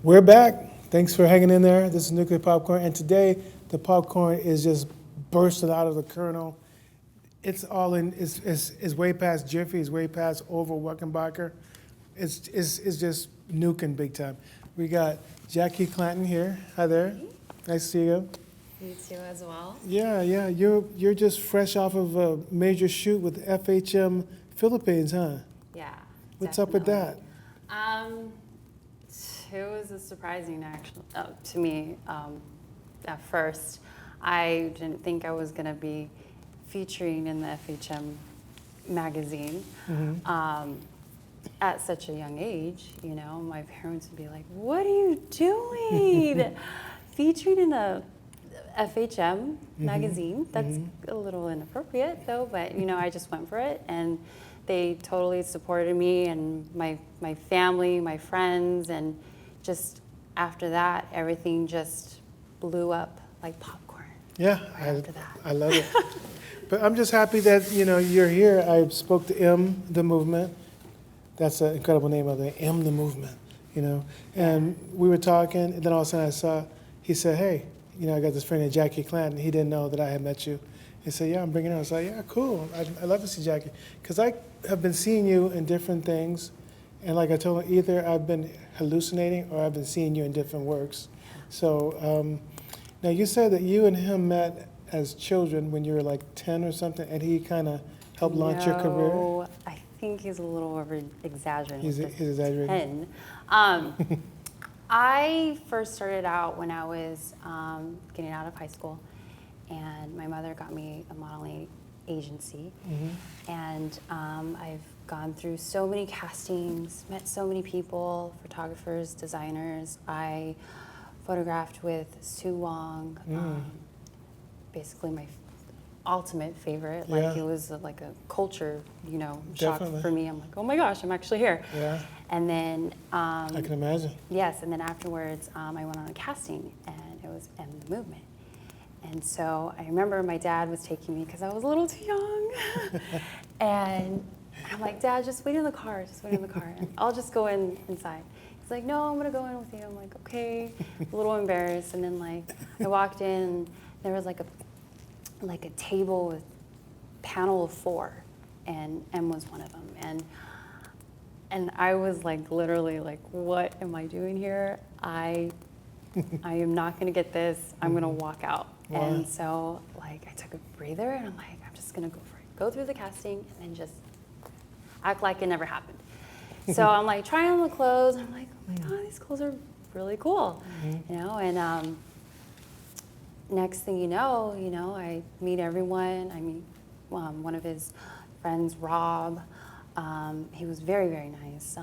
We're back. Thanks for hanging in there. This is Nuclear Popcorn, and today the popcorn is just bursting out of the kernel. It's all in. It's way past Jiffy. It's way past Orville Weckenbacher. It's just nuking big time. We got Jackie Clanton here. Hi there. Nice to see you. You too, as well. Yeah. You're just fresh off of a major shoot with FHM Philippines, huh? Yeah. What's up with that? It was a surprising action to me at first. I didn't think I was going to be featuring in the FHM magazine at such a young age. You know, my parents would be like, "What are you doing? Featuring in a FHM magazine?" That's a little inappropriate, though. But you know, I just went for it, and they totally supported me and my family, my friends, and just after that, everything just blew up like popcorn. Yeah, after that. I love it. But I'm just happy that, you know, you're here. I spoke to M, the movement. That's an incredible name of it, M, the movement, you know. And we were talking, and then all of a sudden he said, "Hey, you know, I got this friend named Jackie Clanton." He didn't know that I had met you. He said, "Yeah, I'm bringing her." I was like, "Yeah, cool. I'd love to see Jackie." Because I have been seeing you in different things. And like I told him, either I've been hallucinating or I've been seeing you in different works. So now you said that you and him met as children when you were like 10 or something, and he kind of helped launch your career? No, I think he's a little over-exaggerating. He's exaggerating. 10. I first started out when I was getting out of high school, and my mother got me a modeling agency. And I've gone through so many castings, met so many people, photographers, designers. I photographed with Sue Wong, basically my ultimate favorite. Like it was like a culture, you know, shock for me. I'm like, oh my gosh, I'm actually here. Yeah. And then I can imagine. Yes, and then afterwards, I went on a casting, and it was M the Movement. And so I remember my dad was taking me because I was a little too young. And I'm like, "Dad, just wait in the car, and I'll just go inside." He's like, "No, I'm gonna go in with you." I'm like, "Okay," a little embarrassed. And then like I walked in, and there was like a table with panel of 4, and M was one of them. And I was like literally like, "What am I doing here? I am not gonna get this. I'm gonna walk out." Wow. And so like I took a breather, and I'm like, I'm just gonna go for it. Go through the casting and then just act like it never happened. So I'm like trying on the clothes. I'm like, oh my God, these clothes are really cool, you know. And next thing you know, I meet everyone. I meet one of his friends, Rob. He was very, very nice.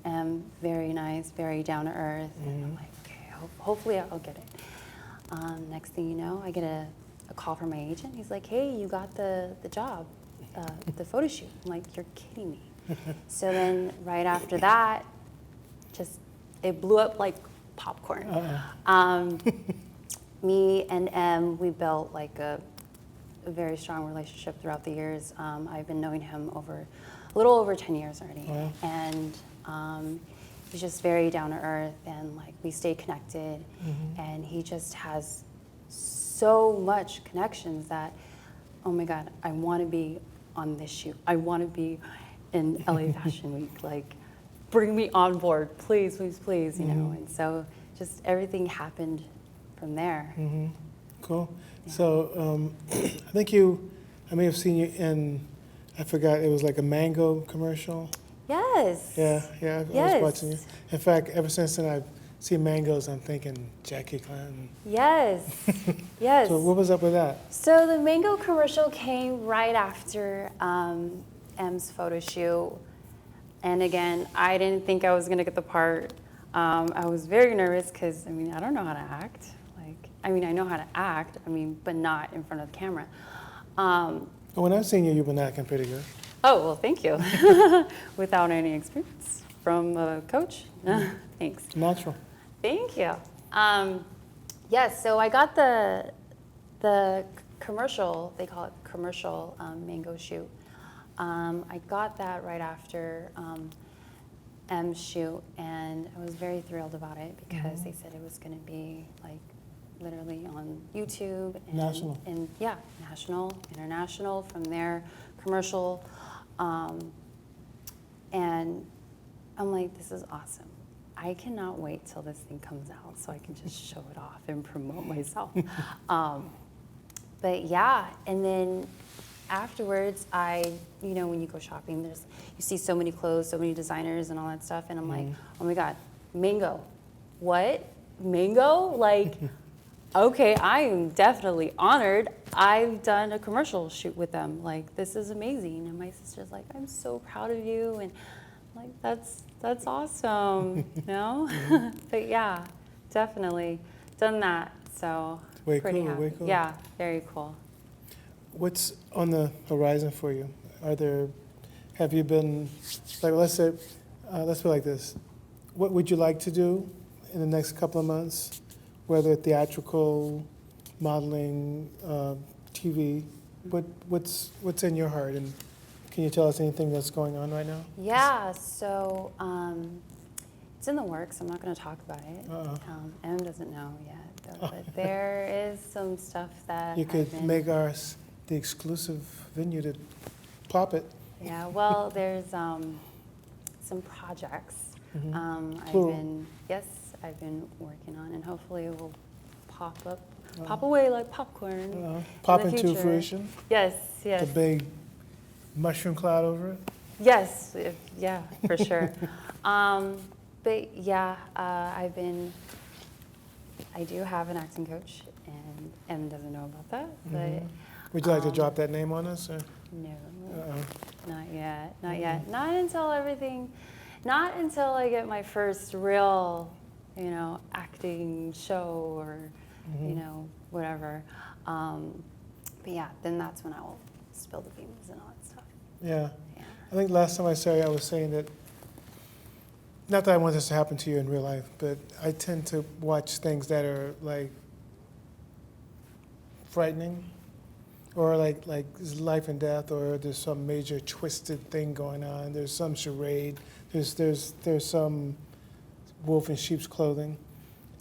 M, very nice, very down to earth. And I'm like, okay, hopefully I'll get it. Next thing you know, I get a call from my agent. He's like, "Hey, you got the job, the photo shoot." I'm like, "You're kidding me." So then right after that, just it blew up like popcorn. Me and M, we built like a very strong relationship throughout the years. I've been knowing him a little over 10 years already. Wow. And he's just very down to earth, and like we stay connected, and he just has so much connections that, oh my God, I want to be on this shoot. I want to be in LA Fashion Week. Like, bring me on board, please, please, please, you know. And so just everything happened from there. Cool. Yeah. So I think I may have seen you in, I forgot, it was like a mango commercial. Yes. Yeah, I was watching you. In fact, ever since then I've seen mangoes, I'm thinking Jackie Clanton. Yes, yes. So what was up with that? So the mango commercial came right after M's photo shoot. And again, I didn't think I was gonna get the part. I was very nervous because, I mean, I don't know how to act. Like, I mean, I know how to act, I mean, but not in front of the camera. But when I've seen you, you've been acting pretty good. Oh, well, thank you. Without any experience from a coach. Thanks. Natural. Thank you. Yes, so I got the commercial, they call it commercial mango shoot. I got that right after M's shoot, and I was very thrilled about it because they said it was going to be like literally on YouTube and National. and yeah, national, international from their commercial, and I'm like, this is awesome. I cannot wait till this thing comes out so I can just show it off and promote myself. But yeah, and then afterwards, you know, when you go shopping, you see so many clothes, so many designers and all that stuff, and I'm like, oh my God, mango. What? Mango? Like, okay, I am definitely honored. I've done a commercial shoot with them. Like, this is amazing. And my sister's like, I'm so proud of you. And I'm like, that's awesome, you know? But yeah, definitely done that. So pretty Cool, happy. way cool. Yeah, very cool. What's on the horizon for you? Have you been, like, let's say, let's put it like this. What would you like to do in the next couple of months? Whether theatrical, modeling, TV, what's in your heart? And can you tell us anything that's going on right now? Yeah, so it's in the works. I'm not going to talk about it. Em doesn't know yet, though, but there is some stuff that You could make ours the exclusive venue to pop it. Yeah, well, there's some projects I've been working on, and hopefully it will pop away like popcorn. Pop in the into future. fruition. Yes, yes. The big mushroom cloud over it. Yes, yeah, for sure. But yeah, I do have an acting coach, and Em doesn't know about that, but. Would you like to drop that name on us? Or? No, not yet, not yet. Not until I get my first real, you know, acting show or, you know, whatever. But yeah, then that's when I will spill the beans and all that stuff. Yeah. Yeah. I think last time I saw you, I was saying that, not that I want this to happen to you in real life, but I tend to watch things that are like frightening, or like life and death, or there's some major twisted thing going on. There's some charade. There's some wolf in sheep's clothing.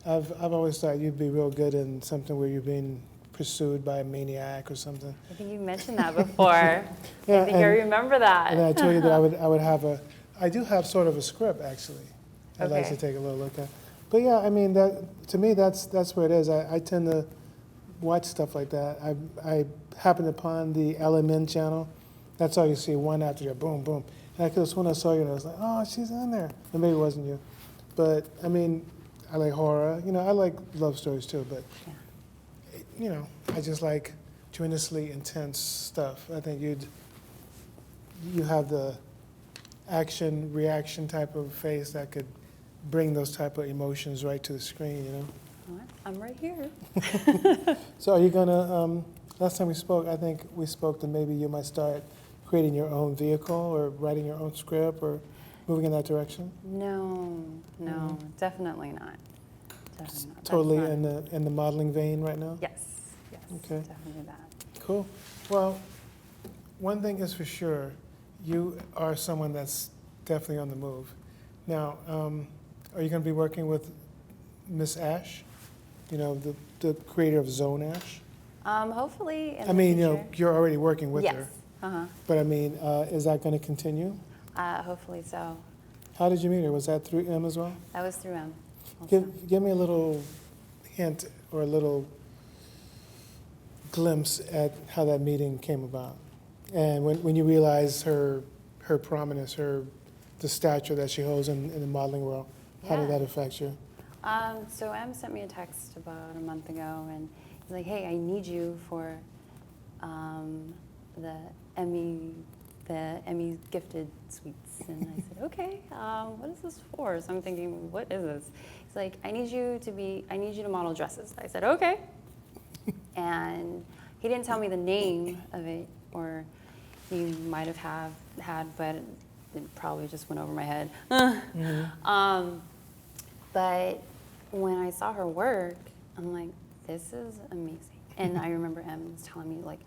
I've always thought you'd be real good in something where you're being pursued by a maniac or something. I think you mentioned that before. Yeah, I think I remember that. And I told you that I would have I do have sort of a script actually. I'd like to take a little look at. But yeah, I mean, to me that's where it is. I tend to watch stuff like that. I happened upon the LMN channel. That's all you see, one after the other, boom, boom. And I could have sworn I saw you and I was like, oh, she's in there. And maybe it wasn't you. But I mean, I like horror. You know, I like love stories too, but you know, I just like tremendously intense stuff. I think you have the action, reaction type of face that could bring those type of emotions right to the screen, you know? I'm right here. So are you gonna, last time we spoke, I think we spoke that maybe you might start creating your own vehicle or writing your own script or moving in that direction? No, definitely not. Definitely not. Totally That's not- in the modeling vein right now? Yes, Okay. definitely that. Cool. Well, one thing is for sure, you are someone that's definitely on the move. Now, are you going to be working with Miss Ash? You know, the creator of Zone Ash? Hopefully in I the mean, you future. know, you're already working with her. Yes. But I mean, is that going to continue? Hopefully so. How did you meet her? Was that through M as well? That was through him. Also. Give me a little hint or a little glimpse at how that meeting came about. And when you realized her prominence, the stature that she holds in the modeling world, how did Yeah. that affect you? So Em sent me a text about a month ago, and he's like, "Hey, I need you for the Emmy the Emmy gifted suites. And I said, okay, what is this for? So I'm thinking, what is this? He's like, I need you to model dresses. I said, okay. And he didn't tell me the name of it, or he might have had, but it probably just went over my head. But when I saw her work, I'm like, this is amazing. And I remember Em was telling me, like,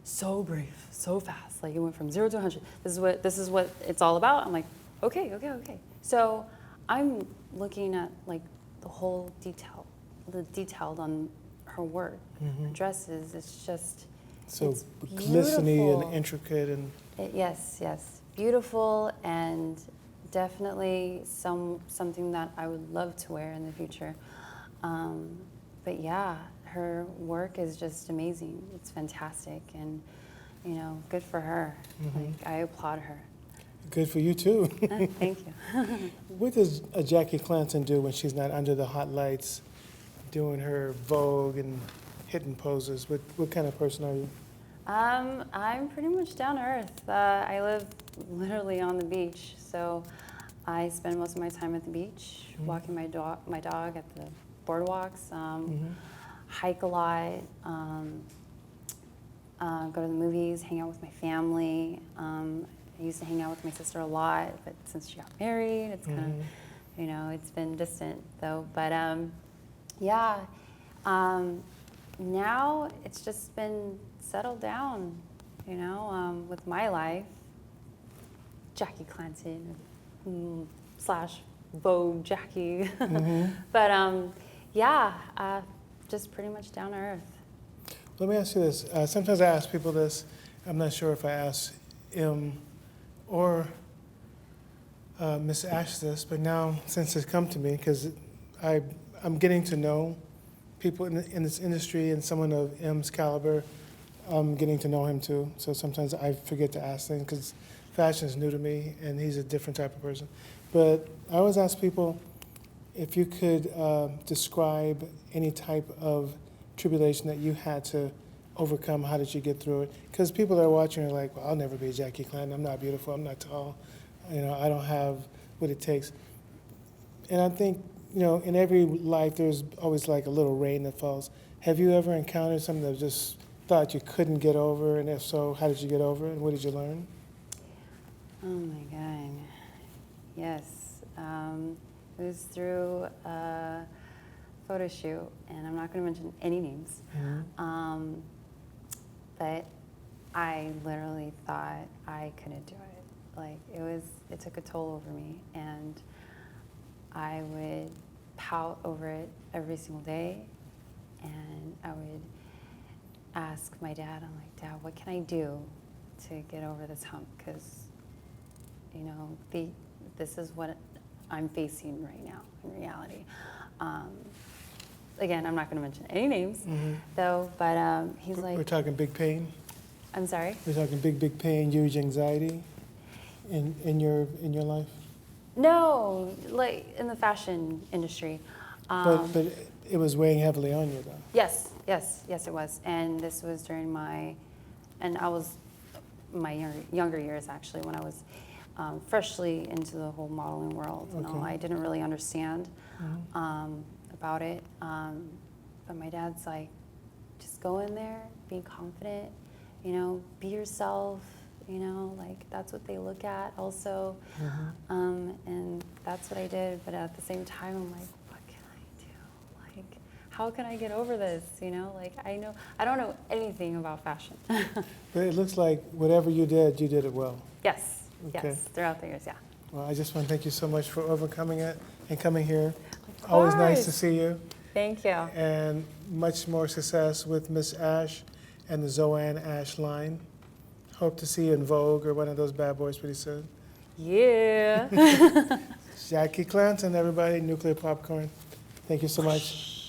so brief, so fast. Like, it went from 0 to 100. This is what it's all about. I'm like, okay. So I'm looking at, like, the whole detailed on her work. Her dresses, it's just, So it's glistening beautiful. and intricate and Yes, beautiful, and definitely something that I would love to wear in the future. But yeah, her work is just amazing. It's fantastic, and you know, good for her. Like, I applaud her. good for you too. Thank you. What does Jackie Clanton do when she's not under the hot lights, doing her Vogue and hitting poses? What kind of person are you? I'm pretty much down to earth. I live literally on the beach, so I spend most of my time at the beach, walking my dog at the boardwalks, hike a lot, go to the movies, hang out with my family. I used to hang out with my sister a lot, but since she got married, it's kind of, you know, it's been distant though. But yeah, now it's just been settled down, you know, with my life. Jackie Clanton / Vogue Jackie. But yeah, just pretty much down to earth. Let me ask you this. Sometimes I ask people this. I'm not sure if I ask or Miss Ash this, but now since it's come to me, because I'm getting to know people in this industry, and someone of M's caliber, I'm getting to know him too. So sometimes I forget to ask things because fashion is new to me, and he's a different type of person. But I always ask people if you could describe any type of tribulation that you had to overcome. How did you get through it? Because people that are watching are like, well, I'll never be Jackie Clanton. I'm not beautiful. I'm not tall. You know, I don't have what it takes. And I think, you know, in every life, there's always like a little rain that falls. Have you ever encountered something that just thought you couldn't get over? And if so, how did you get over it? And what did you learn? Oh my God. Yes. It was through a photo shoot, and I'm not going to mention any names. But I literally thought I couldn't do it. Like, it took a toll over me, and I would pout over it every single day, and I would ask my dad, I'm like, Dad, what can I do to get over this hump? Because, you know, this is what I'm facing right now in reality. Again, I'm not going to mention any names, though, but he's like... We're talking big pain? I'm sorry? We're talking big pain, huge anxiety in your life? No, like in the fashion industry. But it was weighing heavily on you, though. Yes, it was. And this was during I was my younger years, actually, when I was freshly into the whole modeling world. You know, I didn't really understand about it. But my dad's like, just go in there, be confident, you know, be yourself, you know, like that's what they look at also. And that's what I did. But at the same time, I'm like, what can I do? Like, how can I get over this? You know, like I don't know anything about fashion. But it looks like whatever you did it well. Yes, Okay. yes, throughout the years, yeah. Well, I just want to thank you so much for overcoming it and coming here. Always nice to see you. Thank you. And much more success with Miss Ash and the Zoanne Ash line. Hope to see you in Vogue or one of those bad boys pretty soon. Yeah. Jackie Clanton, everybody, Nuclear Popcorn. Thank you so much.